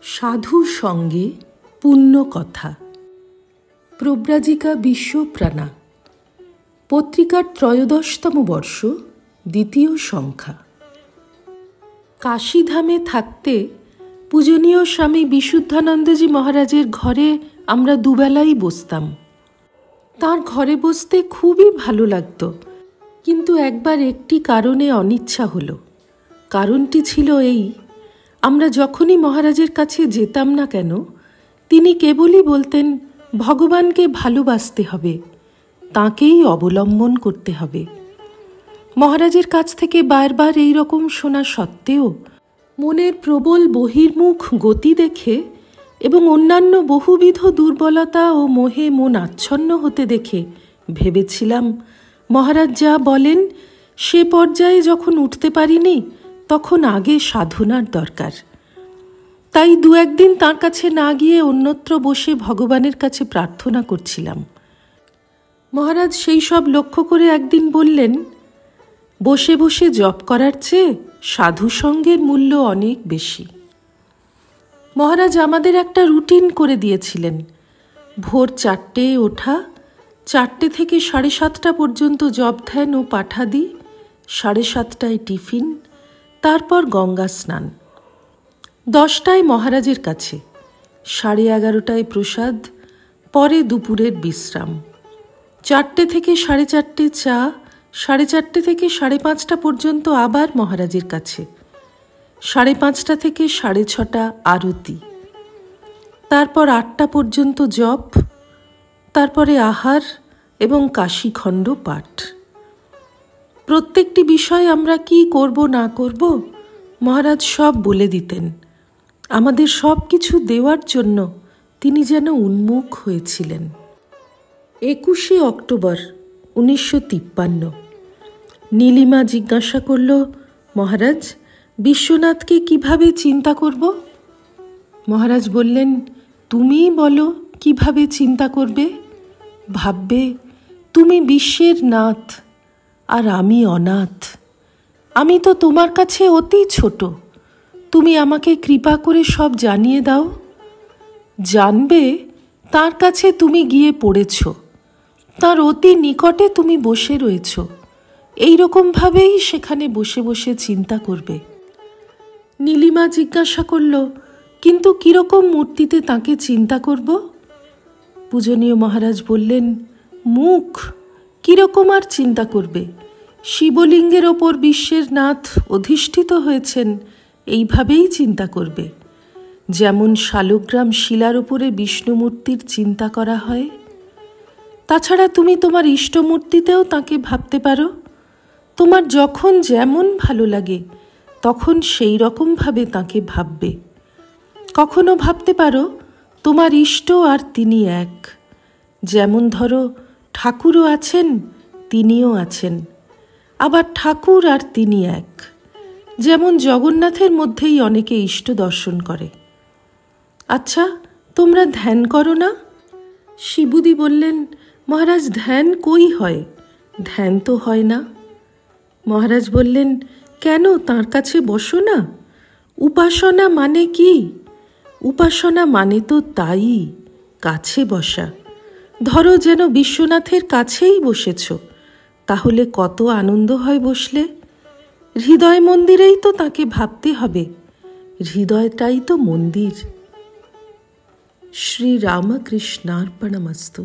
সাধুর সঙ্গে পুণ্য কথা। প্রব্রাজিকা বিশ্বপ্রাণা, পত্রিকার ত্রয়োদশতম বর্ষ, দ্বিতীয় সংখ্যা। কাশীধামে থাকতে পূজনীয় স্বামী বিশুদ্ধানন্দজি মহারাজের ঘরে আমরা দুবেলাই বসতাম। তাঁর ঘরে বসতে খুবই ভালো লাগত, কিন্তু একবার একটি কারণে অনিচ্ছা হলো। কারণটি ছিল এই: আমরা যখনই মহারাজের কাছে যেতাম না কেন, তিনি কেবলই বলতেন, ভগবানকে ভালোবাসতে হবে, তাঁকেই অবলম্বন করতে হবে। মহারাজের কাছ থেকে বারবার এই রকম শোনা সত্ত্বেও মনের প্রবল বহির্মুখ গতি দেখে এবং অন্যান্য বহুবিধ দুর্বলতা ও মোহে মন আচ্ছন্ন হতে দেখে ভেবেছিলাম, মহারাজ যা বলেন সে পর্যায়ে যখন উঠতে পারিনি, তখন আগে সাধনার দরকার। তাই দু একদিন তাঁর কাছে না গিয়ে অন্যত্র বসে ভগবানের কাছে প্রার্থনা করছিলাম। মহারাজ সেই সব লক্ষ্য করে একদিন বললেন, বসে বসে জপ করার চেয়ে সাধু সঙ্গের মূল্য অনেক বেশি। মহারাজ আমাদের একটা রুটিন করে দিয়েছিলেন। ভোর 4টে ওঠা, 4টে থেকে 7:30 পর্যন্ত জপ ধ্যান ও পাঠাদি, 7:30টায় টিফিন, তারপর গঙ্গা স্নান। 10টায় মহারাজের কাছে, 11:30টায় প্রসাদ, পরে দুপুরের বিশ্রাম। 4টে থেকে 4:30 চা, 4:30 থেকে 5:30 পর্যন্ত আবার মহারাজের কাছে, 5:30 থেকে 6:30 আরতি, তারপর 8টা পর্যন্ত জপ, তারপরে আহার এবং কাশীখণ্ড পাঠ। প্রত্যেকটি বিষয় আমরা কি করব না করব মহারাজ সব বলে দিতেন। আমাদের সব কিছু দেওয়ার জন্য তিনি যেন উন্মুখ হয়েছিলেন। 21শে অক্টোবর 1953। নীলিমা জিজ্ঞাসা করল, মহারাজ, বিশ্বনাথকে কিভাবে চিন্তা করব? মহারাজ বললেন, তুমিই বলো কিভাবে চিন্তা করবে। ভাববে তুমি বিশ্বের নাথ আর আমি অনাথ। আমি তো তোমার কাছে অতি ছোট, তুমি আমাকে কৃপা করে সব জানিয়ে দাও। জানবে তার কাছে তুমি গিয়ে পড়েছ, তার অতি নিকটে তুমি বসে রয়েছ। এইরকমভাবেই সেখানে বসে বসে চিন্তা করবে। নীলিমা জিজ্ঞাসা করল, কিন্তু কিরকম মূর্তিতে তাকে চিন্তা করব? পূজনীয় মহারাজ বললেন, মুখ কিরকম আর চিন্তা করবে? শিবলিঙ্গের ওপর বিশ্বের নাথ অধিষ্ঠিত হয়েছেন, এইভাবেই চিন্তা করবে। যেমন শালগ্রাম শিলার উপরে বিষ্ণুমূর্তির চিন্তা করা হয়। তাছাড়া তুমি তোমার ইষ্টমূর্তিতেও তাকে ভাবতে পারো। তোমার যখন যেমন ভালো লাগে তখন সেই রকমভাবে তাকে ভাববে। কখনো ভাবতে পারো তোমার ইষ্ট আর তিনি এক। যেমন ধরো ঠাকুরও আছেন, তিনিও আছেন, আবার ঠাকুর আর তিনি এক। যেমন জগন্নাথের মধ্যেই অনেকে ইষ্ট দর্শন করে। আচ্ছা, তোমরা ধ্যান করো না? শিবুদি বললেন, মহারাজ, ধ্যান কই হয়? ধ্যান তো হয় না। মহারাজ বললেন, কেন, তাঁর কাছে বসো না। উপাসনা মানে কি? উপাসনা মানে তো তাই, কাছে বসা। ধরো যেন বিশ্বনাথের কাছেই বসেছ, তাহলে কত আনন্দ হয় বসলে। হৃদয় মন্দিরেই তো তাকে ভাবতে হবে, হৃদয়টাই তো মন্দির। শ্রী রামকৃষ্ণার্পণমস্তু।